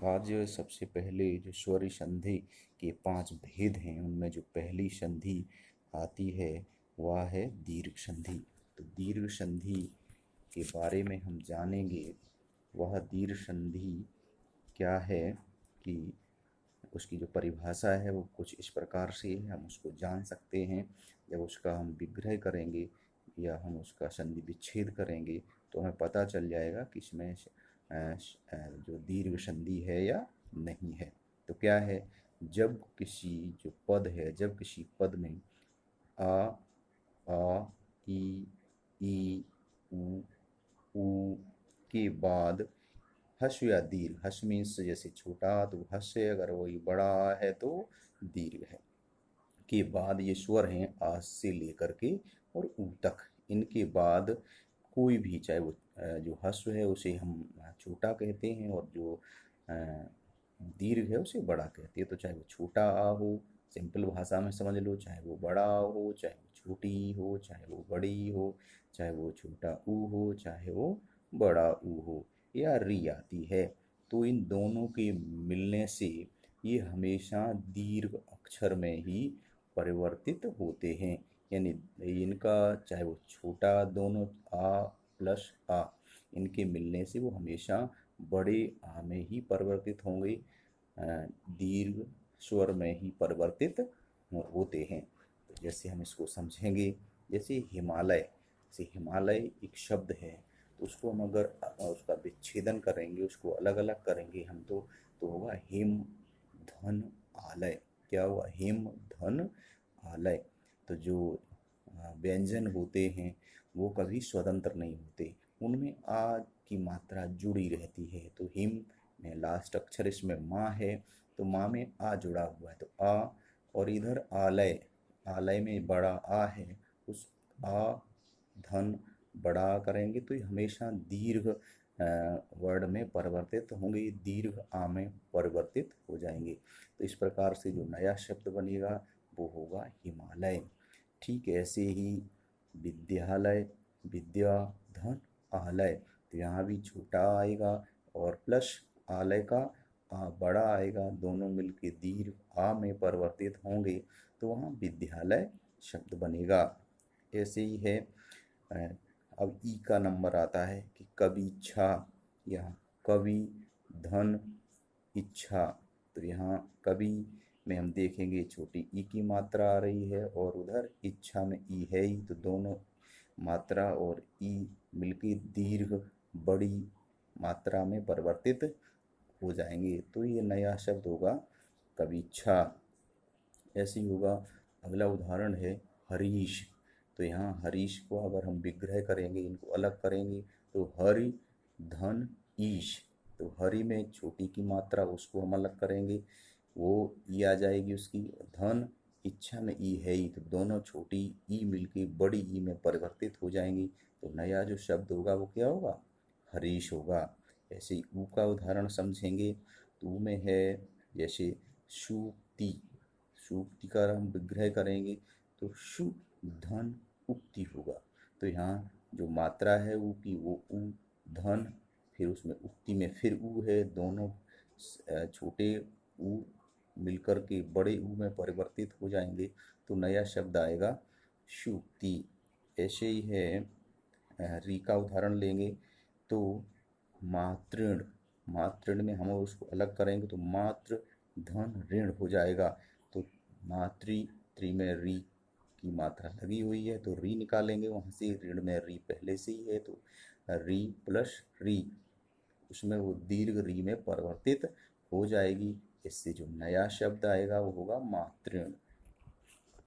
आज सबसे पहले जो स्वर संधि के 5 भेद हैं, उनमें जो पहली संधि आती है वह है दीर्घ संधि। तो दीर्घ संधि के बारे में हम जानेंगे। वह दीर्घ संधि क्या है कि उसकी जो परिभाषा है वो कुछ इस प्रकार से है, हम उसको जान सकते हैं। जब उसका हम विग्रह करेंगे या हम उसका संधि विच्छेद करेंगे तो हमें पता चल जाएगा कि इसमें जो दीर्घ संधि है या नहीं है। तो क्या है, जब किसी जो पद है, जब किसी पद में आ, आ, ई, उ, ऊ के बाद हस्व या दीर्घ, हस्व मीन्स जैसे छोटा तो हस्व, अगर वही बड़ा है तो दीर्घ है, के बाद ये स्वर हैं आ से लेकर के और ऊ तक। इनके बाद कोई भी, चाहे वो जो हस्व है उसे हम छोटा कहते हैं और जो अ, दीर्घ है उसे बड़ा कहते हैं। तो चाहे वो छोटा आ हो, सिंपल भाषा में समझ लो, चाहे वो बड़ा हो, चाहे वो छोटी हो, चाहे वो बड़ी हो, चाहे वो छोटा ऊ हो, चाहे वो बड़ा ऊ हो, या री आती है। तो इन दोनों के मिलने से ये हमेशा दीर्घ अक्षर में ही परिवर्तित होते हैं। यानी इनका चाहे वो छोटा, दोनों आ प्लस आ, इनके मिलने से वो हमेशा बड़े आ में ही परिवर्तित होंगे, दीर्घ स्वर में ही परिवर्तित होते हैं। तो जैसे हम इसको समझेंगे, जैसे हिमालय, जैसे हिमालय एक शब्द है, तो उसको हम अगर उसका विच्छेदन करेंगे, उसको अलग अलग करेंगे हम तो होगा हिम धन आलय। क्या हुआ? हिम धन आलय। तो जो व्यंजन होते हैं वो कभी स्वतंत्र नहीं होते, उनमें आ की मात्रा जुड़ी रहती है। तो हिम में लास्ट अक्षर इसमें माँ है, तो माँ में आ जुड़ा हुआ है तो आ, और इधर आलय, आलय में बड़ा आ है, उस आ धन बड़ा करेंगे तो ये हमेशा दीर्घ वर्ण में परिवर्तित होंगे, ये दीर्घ आ में परिवर्तित हो जाएंगे। तो इस प्रकार से जो नया शब्द बनेगा वो होगा हिमालय। ठीक ऐसे ही विद्यालय, विद्या धन आलय, तो यहाँ भी छोटा आएगा और प्लस आलय का आ बड़ा आएगा, दोनों मिलके दीर्घ आ में परिवर्तित होंगे तो वहाँ विद्यालय शब्द बनेगा। ऐसे ही है। अब ई का नंबर आता है कि कवि इच्छा, यहाँ कवि धन इच्छा, तो यहाँ कवि में हम देखेंगे छोटी ई की मात्रा आ रही है और उधर इच्छा में ई है ही, तो दोनों मात्रा और ई मिलके दीर्घ बड़ी मात्रा में परिवर्तित हो जाएंगे, तो ये नया शब्द होगा कविच्छा। ऐसे ही होगा। अगला उदाहरण है हरीश। तो यहाँ हरीश को अगर हम विग्रह करेंगे, इनको अलग करेंगे तो हरि धन ईश, तो हरि में छोटी की मात्रा उसको हम अलग करेंगे, वो ई आ जाएगी उसकी। धन इच्छा में ई है ही, तो दोनों छोटी ई मिलके बड़ी ई में परिवर्तित हो जाएंगी, तो नया जो शब्द होगा वो क्या होगा? हरीश होगा। ऐसे ही ऊ का उदाहरण समझेंगे तो ऊ में है जैसे सूक्ति, सूक्ति का हम विग्रह करेंगे तो शु धन उक्ति होगा। तो यहाँ जो मात्रा है ऊ की वो ऊ, धन फिर उसमें उक्ति में फिर ऊ है, दोनों छोटे ऊ मिलकर के बड़े ऊ में परिवर्तित हो जाएंगे, तो नया शब्द आएगा शुक्ति। ऐसे ही है। री का उदाहरण लेंगे तो मातृण, मातृण में हम उसको अलग करेंगे तो मातृ धन ऋण हो जाएगा, तो मातृ त्री में री की मात्रा लगी हुई है तो री निकालेंगे वहाँ से, ऋण में री पहले से ही है तो री प्लस री, उसमें वो दीर्घ री में परिवर्तित हो जाएगी। इससे जो नया शब्द आएगा वो होगा मातृण।